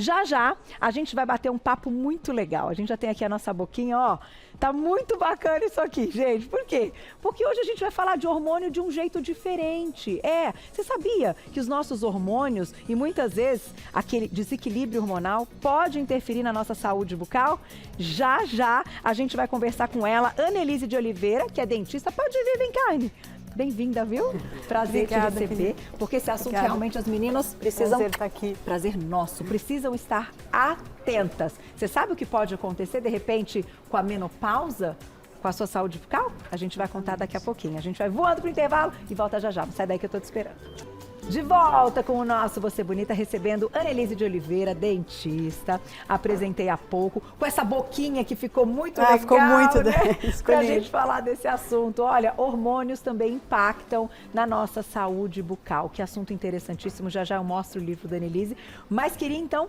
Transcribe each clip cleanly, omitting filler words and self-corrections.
Já já a gente vai bater um papo muito legal. A gente já tem aqui a nossa boquinha, ó. Tá muito bacana isso aqui, gente. Por quê? Porque hoje a gente vai falar de hormônio de um jeito diferente. Você sabia que os nossos hormônios e muitas vezes aquele desequilíbrio hormonal pode interferir na nossa saúde bucal? Já já a gente vai conversar com ela, Annelise de Oliveira, que é dentista. Pode vir, vem cá, Anne. Bem-vinda, viu? Prazer Obrigada, te receber, porque esse assunto realmente as meninas precisam... Prazer estar aqui. Prazer nosso. Precisam estar atentas. Você sabe o que pode acontecer, de repente, com a menopausa, com a sua saúde bucal? A gente vai contar daqui a pouquinho. A gente vai voando pro intervalo e volta já já. Não sai daí que eu tô te esperando. De volta com o nosso Você Bonita, recebendo Annelise de Oliveira, dentista. Apresentei há pouco, com essa boquinha que ficou muito legal, ficou muito, né? Pra escolhi. gente falar desse assunto. Olha, hormônios também impactam na nossa saúde bucal. Que assunto interessantíssimo. Já já eu mostro o livro da Annelise. Mas queria, então,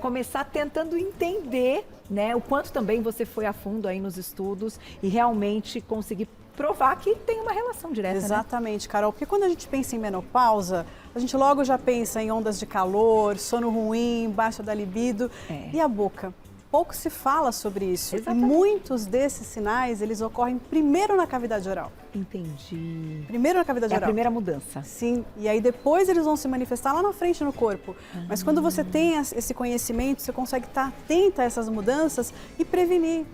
começar tentando entender, né, o quanto também você foi a fundo aí nos estudos e realmente conseguir provar que tem uma relação direta, Exatamente, né? Carol, porque quando a gente pensa em menopausa, a gente logo já pensa em ondas de calor, sono ruim, baixa da libido. E a boca? Pouco se fala sobre isso. Exatamente. E muitos desses sinais, eles ocorrem primeiro na cavidade oral. Entendi. Primeiro na cavidade É a oral. primeira mudança. Sim, e aí depois eles vão se manifestar lá na frente no corpo. Mas quando você tem esse conhecimento, você consegue estar atenta a essas mudanças e prevenir.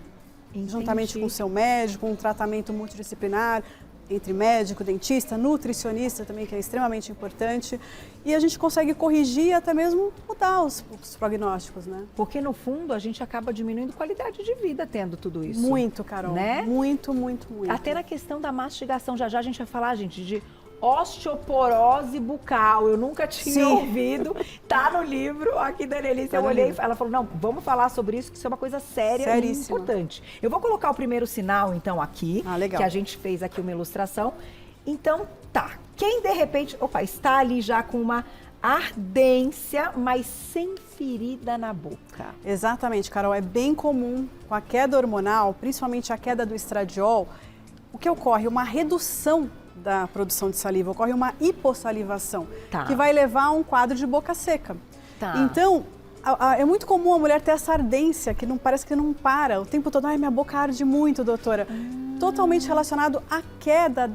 Entendi. Juntamente com o seu médico, um tratamento multidisciplinar entre médico, dentista, nutricionista também, que é extremamente importante. E a gente consegue corrigir e até mesmo mudar os prognósticos, né? Porque no fundo a gente acaba diminuindo qualidade de vida tendo tudo isso. Muito, Carol. Né? Muito, muito, muito. Até na questão da mastigação, já já a gente vai falar, gente, de osteoporose bucal. Eu nunca tinha ouvido. Tá no livro aqui da Annelise. Eu olhei, ela falou, não, vamos falar sobre isso, que isso é uma coisa séria e importante. Eu vou colocar o primeiro sinal, então, aqui, legal. que a gente fez aqui uma ilustração. Então, tá. Quem, de repente, está ali já com uma ardência, mas sem ferida na boca. Exatamente, Carol. É bem comum com a queda hormonal, principalmente a queda do estradiol, o que ocorre? Uma redução da produção de saliva, ocorre uma hipossalivação, que vai levar a um quadro de boca seca. Então, é muito comum a mulher ter essa ardência, que não parece que não para, o tempo todo, ai, minha boca arde muito, doutora. Totalmente relacionado à queda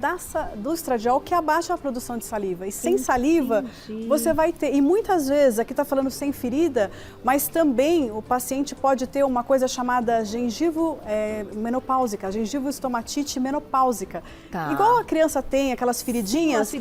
do estradiol, que abaixa a produção de saliva. E sem saliva, você vai ter, e muitas vezes, aqui está falando sem ferida, mas também o paciente pode ter uma coisa chamada gengivo menopáusica, gengivoestomatite menopáusica. Igual a criança tem aquelas feridinhas,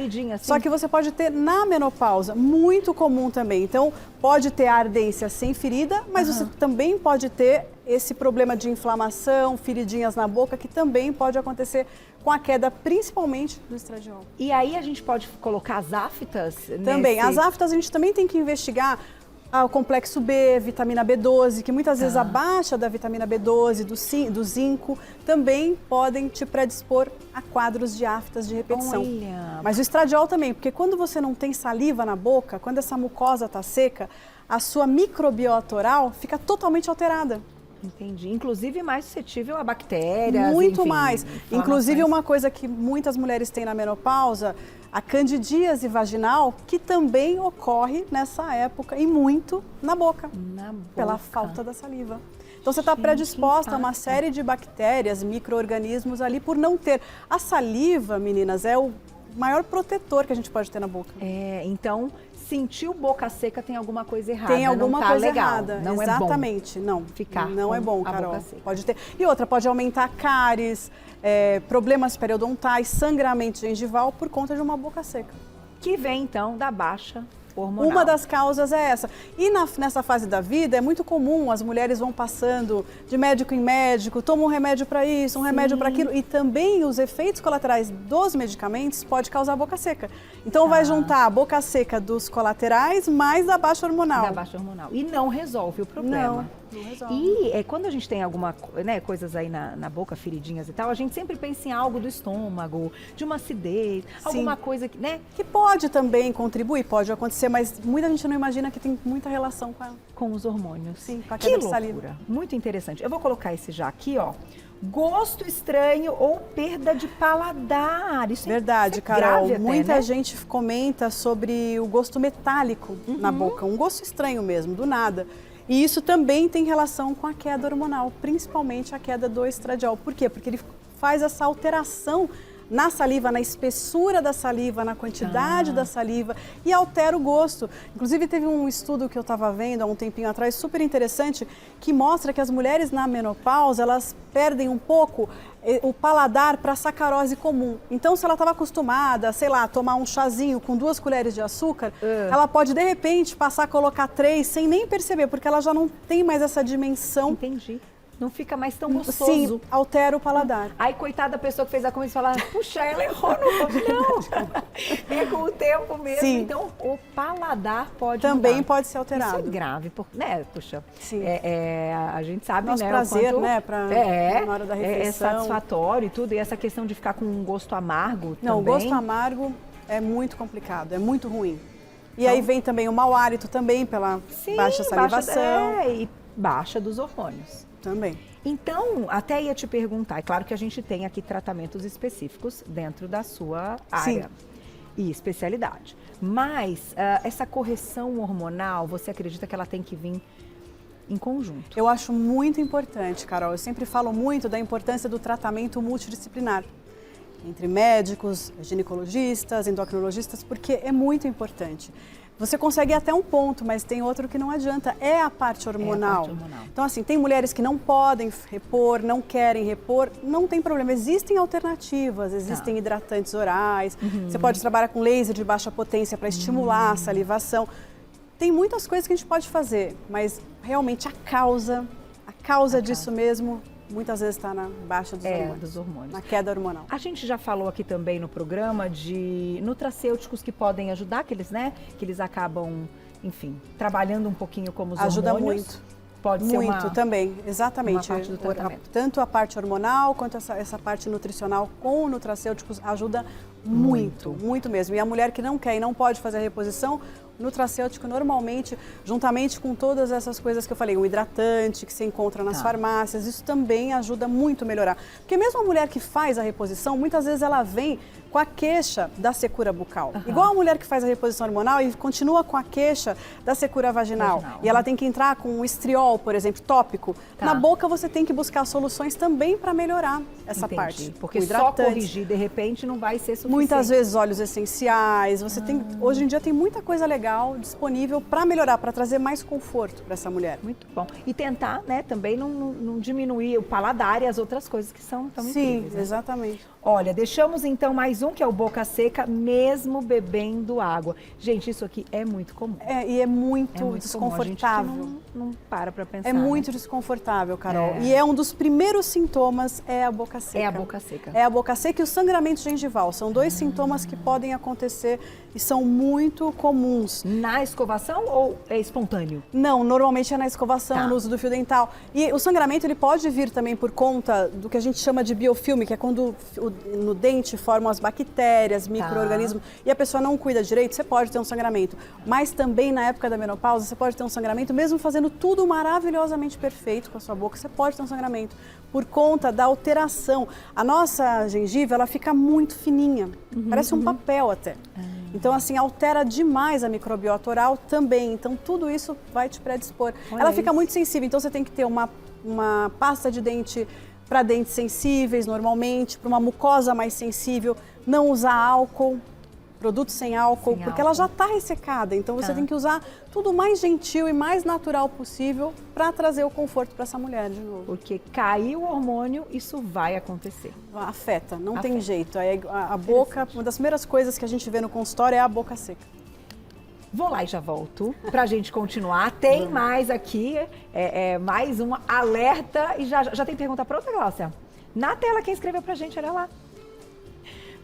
só que você pode ter na menopausa, muito comum também. Então, pode ter a ardência sem ferida, mas você também pode ter esse problema de inflamação, feridinhas na boca, que também pode acontecer com a queda, principalmente do estradiol. E aí a gente pode colocar as aftas? Também. As aftas a gente também tem que investigar o complexo B, vitamina B12, que muitas vezes a baixa da vitamina B12, do zinco, também podem te predispor a quadros de aftas de repetição. Olha. Mas o estradiol também, porque quando você não tem saliva na boca, quando essa mucosa está seca, a sua microbiota oral fica totalmente alterada. Entendi. Inclusive mais suscetível a bactérias. Muito enfim, mais. Inclusive uma coisa que muitas mulheres têm na menopausa, a candidíase vaginal, que também ocorre nessa época e muito na boca. Pela falta da saliva. Então você está predisposta a uma série de bactérias, micro-organismos ali por não ter. A saliva, meninas, é o maior protetor que a gente pode ter na boca. Então, sentiu boca seca, tem alguma coisa errada. Tem alguma coisa legal. errada. Não Exatamente. É bom não. Ficar não é bom, Carol. A boca seca. Pode ter. E outra, pode aumentar cáries, problemas periodontais, sangramento gengival por conta de uma boca seca. Que vem, então, da baixa hormonal. Uma das causas é essa. E nessa fase da vida é muito comum, as mulheres vão passando de médico em médico, tomam um remédio para isso, um remédio para aquilo. E também os efeitos colaterais dos medicamentos podem causar boca seca. Então vai juntar a boca seca dos colaterais mais da baixa hormonal. Da baixa hormonal. E não resolve o problema. Não resolve. E quando a gente tem coisas aí na boca, feridinhas e tal, a gente sempre pensa em algo do estômago, de uma acidez, alguma coisa que, né? Que pode também contribuir, pode acontecer, mas muita gente não imagina que tem muita relação com os hormônios. Sim, com a queda de loucura. saliva. Muito interessante. Eu vou colocar esse já aqui, ó. Gosto estranho ou perda de paladar. Isso Verdade, é Carol. grave até, Muita né? gente comenta sobre o gosto metálico na boca, um gosto estranho mesmo, do nada. E isso também tem relação com a queda hormonal, principalmente a queda do estradiol. Por quê? Porque ele faz essa alteração na saliva, na espessura da saliva, na quantidade da saliva e altera o gosto. Inclusive teve um estudo que eu estava vendo há um tempinho atrás, super interessante, que mostra que as mulheres na menopausa, elas perdem um pouco o paladar para a sacarose comum. Então, se ela estava acostumada, sei lá, a tomar um chazinho com 2 colheres de açúcar, ela pode, de repente, passar a colocar 3 sem nem perceber, porque ela já não tem mais essa dimensão. Entendi. Não fica mais tão gostoso. Sim, altera o paladar. Aí, coitada da pessoa que fez a comida e fala, puxa, ela errou não. É com o tempo mesmo. Sim. Então, o paladar pode Também mudar. pode ser alterado. Isso é grave, né? Puxa, Sim. A gente sabe, Nosso né? prazer, o quanto né? Na hora da refeição. É satisfatório e tudo. E essa questão de ficar com um gosto amargo Não, também. o gosto amargo é muito complicado, é muito ruim. E aí vem também o mau hálito também pela baixa salivação. E baixa dos hormônios. Também. Então, até ia te perguntar, é claro que a gente tem aqui tratamentos específicos dentro da sua área e especialidade. Mas essa correção hormonal, você acredita que ela tem que vir em conjunto? Eu acho muito importante, Carol. Eu sempre falo muito da importância do tratamento multidisciplinar. Entre médicos, ginecologistas, endocrinologistas, porque é muito importante. Você consegue ir até um ponto, mas tem outro que não adianta, é a parte hormonal. Então, assim, tem mulheres que não podem repor, não querem repor, não tem problema. Existem alternativas, existem hidratantes orais, você pode trabalhar com laser de baixa potência para estimular a salivação. Tem muitas coisas que a gente pode fazer, mas realmente a causa disso mesmo, muitas vezes está na baixa dos hormônios, na queda hormonal. A gente já falou aqui também no programa de nutracêuticos que podem ajudar, que eles acabam, enfim, trabalhando um pouquinho como os hormônios. Ajuda muito. Pode ser muito também, exatamente. Uma parte do tratamento. Tanto a parte hormonal quanto essa parte nutricional com nutracêuticos ajuda muito mesmo. E a mulher que não quer e não pode fazer a reposição, o nutracêutico normalmente, juntamente com todas essas coisas que eu falei, o hidratante que você encontra nas farmácias, isso também ajuda muito a melhorar. Porque mesmo a mulher que faz a reposição, muitas vezes ela vem com a queixa da secura bucal. Igual a mulher que faz a reposição hormonal e continua com a queixa da secura vaginal. E ela tem que entrar com um estriol, por exemplo, tópico. Na boca você tem que buscar soluções também para melhorar essa parte. Porque só corrigir de repente não vai ser suficiente. Muitas vezes óleos essenciais, você tem, hoje em dia tem muita coisa legal disponível para melhorar, para trazer mais conforto para essa mulher. Muito bom. E tentar, né, também não diminuir o paladar e as outras coisas que são tão incríveis. Sim, exatamente. Olha, deixamos então mais um, que é o boca seca, mesmo bebendo água. Gente, isso aqui é muito comum. E é muito desconfortável. A gente não para pensar. É muito desconfortável, Carol. E é um dos primeiros sintomas, é a boca seca. É a boca seca. É a boca seca e o sangramento gengival. São 2 sintomas que podem acontecer e são muito comuns. Na escovação ou é espontâneo? Não, normalmente é na escovação, no uso do fio dental. E o sangramento ele pode vir também por conta do que a gente chama de biofilme, que é quando no dente formam as bactérias, micro-organismos, e a pessoa não cuida direito, você pode ter um sangramento. Mas também na época da menopausa, você pode ter um sangramento, mesmo fazendo tudo maravilhosamente perfeito com a sua boca, você pode ter um sangramento por conta da alteração. A nossa gengiva, ela fica muito fininha, parece um papel até. Então, assim, altera demais a microbiota oral também. Então, tudo isso vai te predispor. Ela fica muito sensível, então você tem que ter uma pasta de dente para dentes sensíveis, normalmente, para uma mucosa mais sensível, não usar álcool, produtos sem álcool, porque ela já está ressecada. Então, você tem que usar tudo mais gentil e mais natural possível para trazer o conforto para essa mulher de novo. Porque caiu o hormônio, isso vai acontecer. Afeta, não tem jeito. A boca, uma das primeiras coisas que a gente vê no consultório é a boca seca. Vou lá e já volto pra gente continuar. Tem mais aqui, mais um alerta. E já tem pergunta pronta, Gláucia? Na tela, quem escreveu pra gente, olha lá.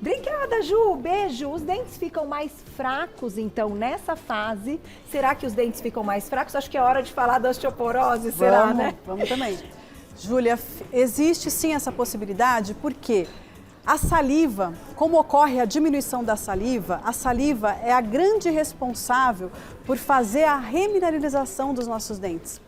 Obrigada, Ju. Beijo. Os dentes ficam mais fracos, então, nessa fase. Será que os dentes ficam mais fracos? Acho que é hora de falar da osteoporose, será, né? Vamos também. Júlia, existe sim essa possibilidade, porque a saliva, como ocorre a diminuição da saliva, a saliva é a grande responsável por fazer a remineralização dos nossos dentes.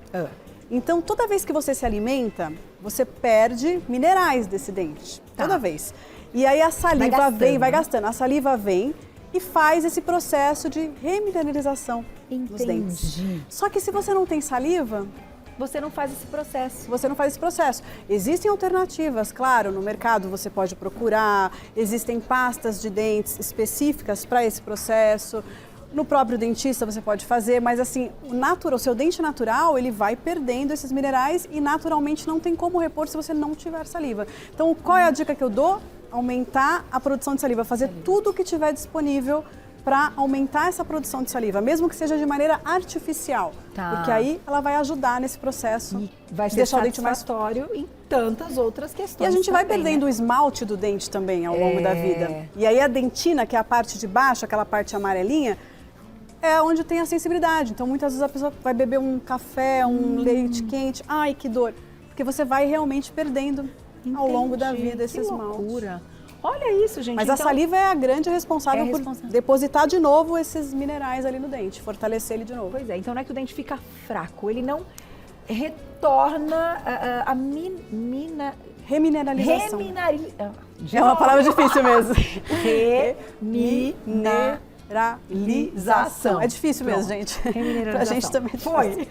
Então, toda vez que você se alimenta, você perde minerais desse dente. Toda vez. E aí a saliva vai gastando. A saliva vem e faz esse processo de remineralização dos dentes. Só que se você não tem saliva, você não faz esse processo. Você não faz esse processo. Existem alternativas, claro, no mercado você pode procurar, existem pastas de dentes específicas para esse processo. No próprio dentista você pode fazer, mas assim, o seu dente natural, ele vai perdendo esses minerais e naturalmente não tem como repor se você não tiver saliva. Então, qual é a dica que eu dou? Aumentar a produção de saliva, fazer tudo o que tiver disponível para aumentar essa produção de saliva, mesmo que seja de maneira artificial, porque aí ela vai ajudar nesse processo e vai de ser deixar o dente mais satisfatório em tantas outras questões. E a gente vai também, perdendo né? o esmalte do dente também ao longo da vida. E aí a dentina, que é a parte de baixo, aquela parte amarelinha, é onde tem a sensibilidade. Então muitas vezes a pessoa vai beber um café, um leite quente, ai que dor, porque você vai realmente perdendo ao longo da vida esse esmalte. Loucura. Olha isso, gente. Mas então, a saliva é a grande responsável por depositar de novo esses minerais ali no dente, fortalecer ele de novo. Pois é, então não é que o dente fica fraco, ele não retorna a remineralização. É uma palavra difícil mesmo. Remineralização. É difícil mesmo, gente. Pra gente também. Foi.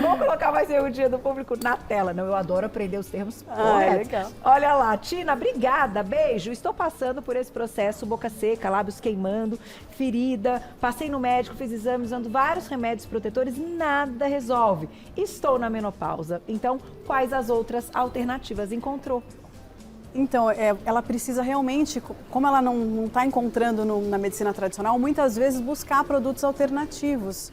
Vamos colocar mais perguntinha do público na tela. Não, eu adoro aprender os termos corretos. Legal. Olha lá, Tina, obrigada, beijo. Estou passando por esse processo, boca seca, lábios queimando, ferida. Passei no médico, fiz exames, usando vários remédios protetores, nada resolve. Estou na menopausa. Então, quais as outras alternativas encontrou? Então, ela precisa realmente, como ela não está encontrando na medicina tradicional, muitas vezes buscar produtos alternativos.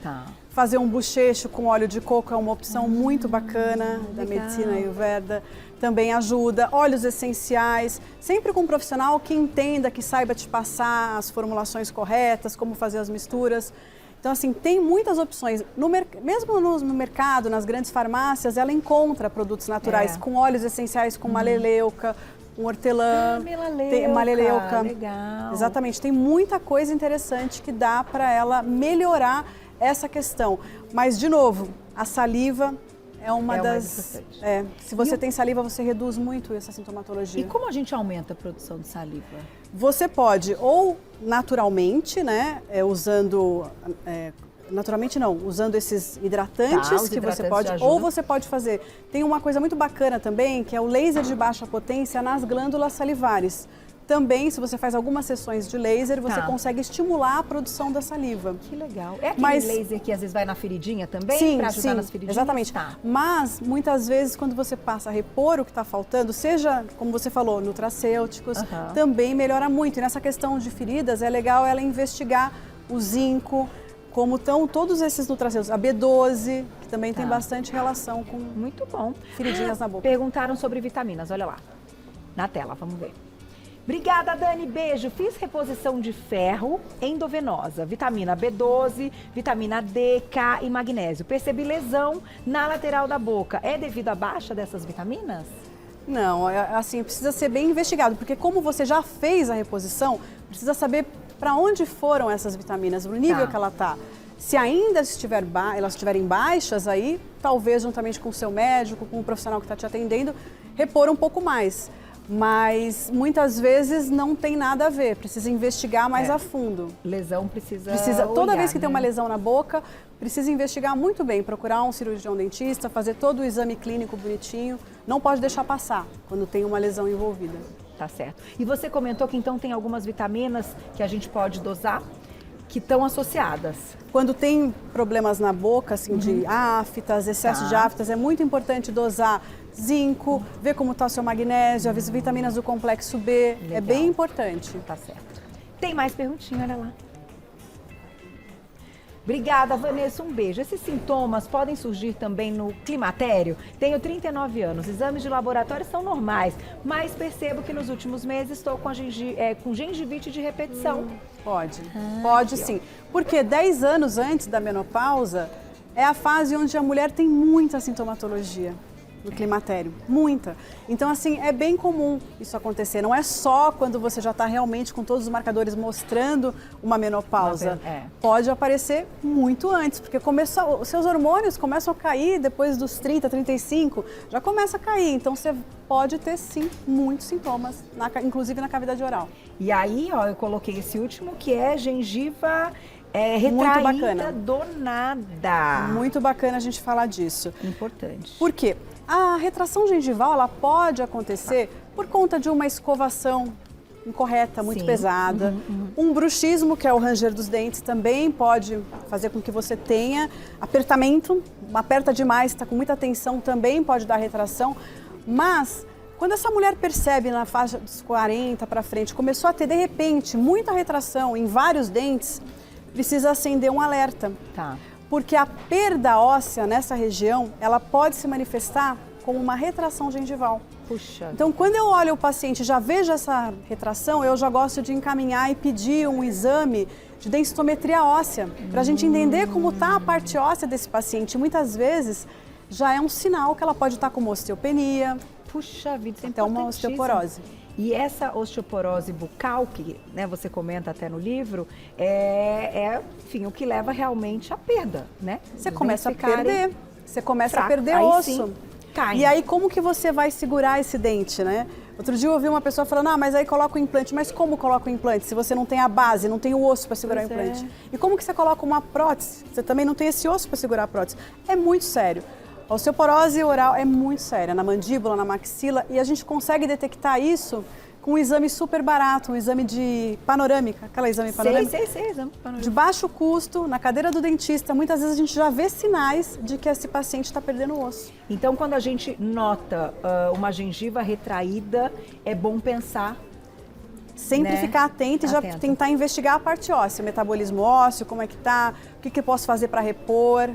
Fazer um bochecho com óleo de coco é uma opção muito bacana da medicina Ayurveda. Também ajuda. Óleos essenciais, sempre com um profissional que entenda, que saiba te passar as formulações corretas, como fazer as misturas. Então, assim, tem muitas opções. Mesmo no mercado, nas grandes farmácias, ela encontra produtos naturais com óleos essenciais, com maleleuca, com hortelã, melaleuca. Legal. Exatamente, tem muita coisa interessante que dá para ela melhorar essa questão. Mas, de novo, a saliva é uma das... se você tem saliva, você reduz muito essa sintomatologia. E como a gente aumenta a produção de saliva? Você pode, ou naturalmente, né, usando... naturalmente não, usando esses hidratantes que você pode, ou você pode fazer. Tem uma coisa muito bacana também, que é o laser de baixa potência nas glândulas salivares. Também, se você faz algumas sessões de laser, você consegue estimular a produção da saliva. Que legal. É aquele laser que às vezes vai na feridinha também, para ajudar nas feridinhas? Exatamente. Mas, muitas vezes, quando você passa a repor o que está faltando, seja, como você falou, nutracêuticos, também melhora muito. E nessa questão de feridas, é legal ela investigar o zinco, como estão todos esses nutracêuticos, a B12, que também tem bastante relação com feridinhas na boca. Perguntaram sobre vitaminas, olha lá, na tela, vamos ver. Obrigada, Dani, beijo. Fiz reposição de ferro endovenosa, vitamina B12, vitamina D, K e magnésio. Percebi lesão na lateral da boca. É devido à baixa dessas vitaminas? Não, assim, precisa ser bem investigado, porque como você já fez a reposição, precisa saber para onde foram essas vitaminas, o nível que ela está. Se ainda elas estiverem baixas, aí talvez juntamente com o seu médico, com o profissional que está te atendendo, repor um pouco mais. Mas muitas vezes não tem nada a ver, precisa investigar mais a fundo. Lesão precisa toda olhar, vez que tem uma lesão na boca, precisa investigar muito bem, procurar um cirurgião dentista, fazer todo o exame clínico bonitinho, não pode deixar passar quando tem uma lesão envolvida. Tá certo. E você comentou que então tem algumas vitaminas que a gente pode dosar que estão associadas. Quando tem problemas na boca, assim, de aftas, excesso de aftas, é muito importante dosar zinco, ver como está o seu magnésio, as vitaminas do complexo B, é bem importante. Tá certo. Tem mais perguntinha, olha lá. Obrigada, Vanessa, um beijo. Esses sintomas podem surgir também no climatério? Tenho 39 anos, exames de laboratório são normais, mas percebo que nos últimos meses estou com gengivite de repetição. Pode sim. Porque 10 anos antes da menopausa é a fase onde a mulher tem muita sintomatologia. no climatério, muita. Então, assim, é bem comum isso acontecer. Não é só quando você já está realmente com todos os marcadores mostrando uma menopausa. Pode aparecer muito antes, porque os seus hormônios começam a cair depois dos 30, 35, já começa a cair. Então, você pode ter, sim, muitos sintomas, inclusive na cavidade oral. E aí, ó, eu coloquei esse último, que é gengiva retraída do nada. Muito bacana a gente falar disso. Importante. Por quê? A retração gengival, ela pode acontecer por conta de uma escovação incorreta, muito pesada. Um bruxismo, que é o ranger dos dentes, também pode fazer com que você tenha apertamento. Aperta demais, está com muita tensão, também pode dar retração. Mas, quando essa mulher percebe na faixa dos 40 para frente, começou a ter, de repente, muita retração em vários dentes, precisa acender um alerta. Tá. Porque a perda óssea nessa região, ela pode se manifestar como uma retração gengival. Puxa. Então, quando eu olho o paciente e já vejo essa retração, eu já gosto de encaminhar e pedir um exame de densitometria óssea, para a gente entender como está a parte óssea desse paciente. Muitas vezes, já é um sinal que ela pode estar com uma osteopenia. Puxa vida, isso é até uma osteoporose. E essa osteoporose bucal, que né, você comenta até no livro, enfim, o que leva realmente à perda, né? Você começa a perder, você começa a perder aí osso. Sim, cai. E aí como que você vai segurar esse dente, né? Outro dia eu ouvi uma pessoa falando, mas aí coloca o implante. Mas como coloca o implante se você não tem a base, não tem o osso para segurar o implante? E como que você coloca uma prótese? Você também não tem esse osso para segurar a prótese. É muito sério. A osteoporose oral é muito séria, na mandíbula, na maxila, e a gente consegue detectar isso com um exame super barato, um exame de panorâmica, aquela exame panorâmica. Sei, exame panorâmica. De baixo custo, na cadeira do dentista, muitas vezes a gente já vê sinais de que esse paciente está perdendo osso. Então, quando a gente nota uma gengiva retraída, é bom pensar... Sempre ficar atento e já tentar investigar a parte óssea, o metabolismo ósseo, como é que tá, o que eu posso fazer para repor.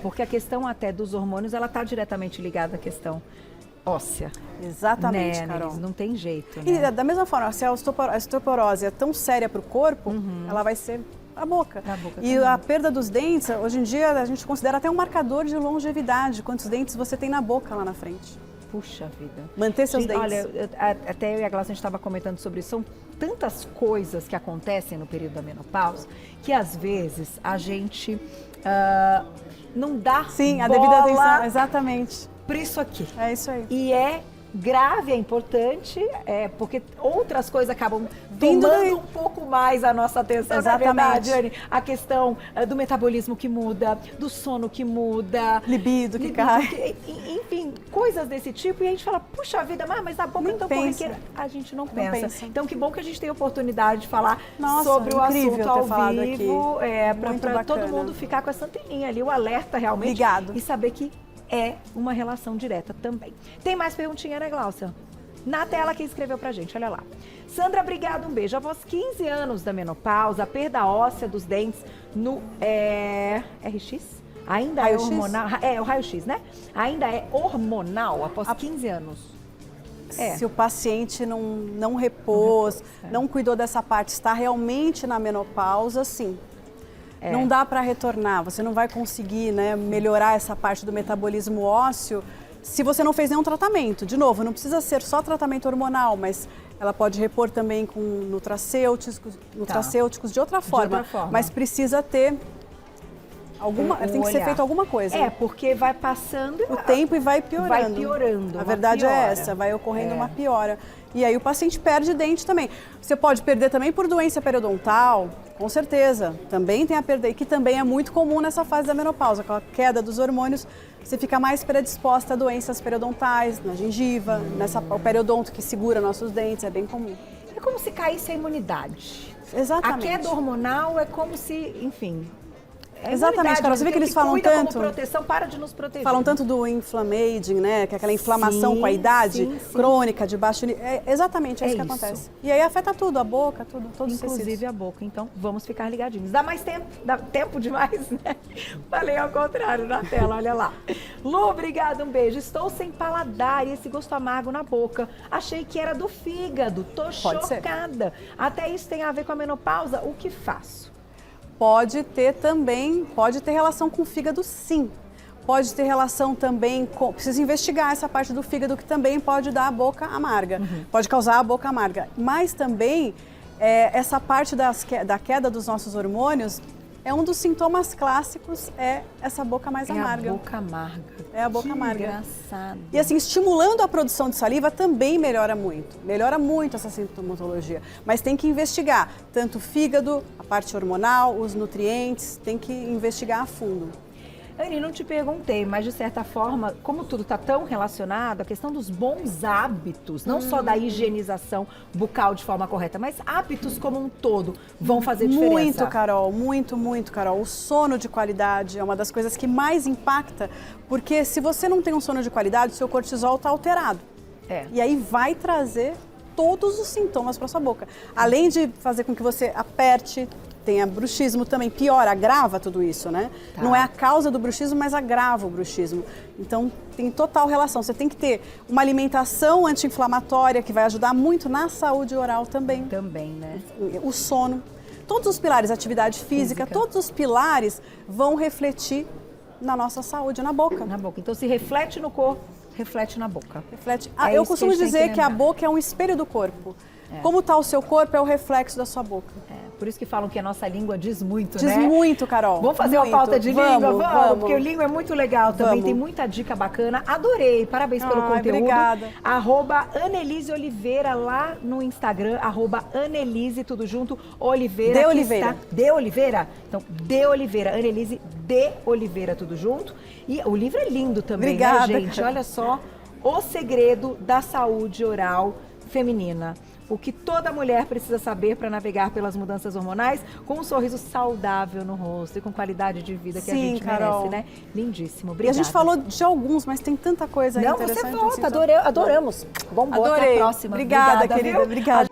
Porque a questão até dos hormônios, ela está diretamente ligada à questão óssea. Exatamente, Carol. Não tem jeito, né? E da mesma forma, se a osteoporose é tão séria para o corpo, ela vai ser a boca. E a perda dos dentes, hoje em dia, a gente considera até um marcador de longevidade, quantos dentes você tem na boca lá na frente. Puxa vida. Manter seus dentes. Olha, até eu e a Glaucia, a gente estava comentando sobre isso, são tantas coisas que acontecem no período da menopausa, que às vezes a gente... não dá a devida atenção, exatamente. Por isso aqui. É isso aí. E é grave, é importante, porque outras coisas acabam tomando um pouco mais a nossa atenção. Exatamente. Na verdade, Anne, a questão do metabolismo que muda, do sono que muda. Libido que cai. Enfim, coisas desse tipo. E a gente fala, puxa vida, mas a boca é tão corriqueira. A gente não pensa. Então, que bom que a gente tem a oportunidade de falar sobre o assunto ao vivo. Para todo mundo ficar com essa anteninha ali, o alerta realmente. Ligado. E saber que é uma relação direta também. Tem mais perguntinha, né, Glaucia? Na tela que escreveu pra gente, olha lá. Sandra, obrigada, um beijo. Após 15 anos da menopausa, a perda óssea dos dentes no RX? Ainda é hormonal? É o raio-x, né? Ainda é hormonal após 15 anos. Se o paciente não repôs, não cuidou dessa parte, está realmente na menopausa, sim. Não dá para retornar, você não vai conseguir melhorar essa parte do metabolismo ósseo se você não fez nenhum tratamento. De novo, não precisa ser só tratamento hormonal, mas ela pode repor também com nutracêuticos de outra forma. Mas precisa ter tem que ser feito alguma coisa. Porque vai passando o tempo e vai piorando. Vai piorando. A verdade é essa, vai ocorrendo uma piora. E aí o paciente perde dente também. Você pode perder também por doença periodontal, com certeza. Também tem a perda aí, que também é muito comum nessa fase da menopausa. Com a queda dos hormônios, você fica mais predisposta a doenças periodontais, na gengiva, o periodonto que segura nossos dentes, é bem comum. É como se caísse a imunidade. Exatamente. A queda hormonal é como se, enfim... Exatamente, Carol. Você vê que eles falam tanto... Como proteção, para de nos proteger. Falam tanto do inflammaging, né? Que é aquela inflamação com a idade crônica de baixo nível. Exatamente, é isso que acontece. E aí afeta tudo, a boca, todos os inclusive a boca. Então, vamos ficar ligadinhos. Dá mais tempo? Dá tempo demais, né? Falei ao contrário na tela, olha lá. Lu, obrigada, um beijo. Estou sem paladar e esse gosto amargo na boca. Achei que era do fígado. Tô chocada. Até isso tem a ver com a menopausa. O que faço? Pode ter relação com o fígado, sim. Pode ter relação também com... Precisa investigar essa parte do fígado que também pode dar a boca amarga. Pode causar a boca amarga. Mas também, essa parte da queda dos nossos hormônios, um dos sintomas clássicos essa boca mais amarga. É a boca amarga. É a boca amarga. Engraçado. E assim, estimulando a produção de saliva também melhora muito. Melhora muito essa sintomatologia. Mas tem que investigar tanto o fígado, a parte hormonal, os nutrientes, tem que investigar a fundo. Anny, não te perguntei, mas de certa forma, como tudo está tão relacionado, a questão dos bons hábitos, não só da higienização bucal de forma correta, mas hábitos como um todo vão fazer diferença. Muito, Carol, muito, Carol. O sono de qualidade é uma das coisas que mais impacta, porque se você não tem um sono de qualidade, seu cortisol está alterado. E aí vai trazer todos os sintomas para sua boca. Além de fazer com que você aperte, tenha bruxismo também, piora, agrava tudo isso, né? Tá. Não é a causa do bruxismo, mas agrava o bruxismo. Então, tem total relação. Você tem que ter uma alimentação anti-inflamatória que vai ajudar muito na saúde oral também. Também, né? O sono. Todos os pilares, atividade física, todos os pilares vão refletir na nossa saúde, na boca. Na boca. Então, se reflete no corpo, reflete na boca. Reflete. Eu costumo dizer que a boca é um espelho do corpo. Como está o seu corpo é o reflexo da sua boca. Por isso que falam que a nossa língua diz muito, né? Diz muito, Carol. Vamos fazer uma pauta de língua? Vamos, porque o língua é muito legal também, tem muita dica bacana. Adorei, parabéns pelo conteúdo. Obrigada. @Annelise Oliveira lá no Instagram, @Annelise, tudo junto, Oliveira. De Oliveira. De Oliveira? Então, De Oliveira, Annelise De Oliveira, tudo junto. E o livro é lindo também, Obrigada, né, gente? Olha só, O Segredo da Saúde Oral Feminina. O que toda mulher precisa saber para navegar pelas mudanças hormonais com um sorriso saudável no rosto e com qualidade de vida que a gente merece, né? Lindíssimo. Obrigada. E a gente falou de alguns, mas tem tanta coisa interessante. Não, você volta. Adoramos. Vamos embora. Até a próxima. Obrigada, querida. Viu? Obrigada.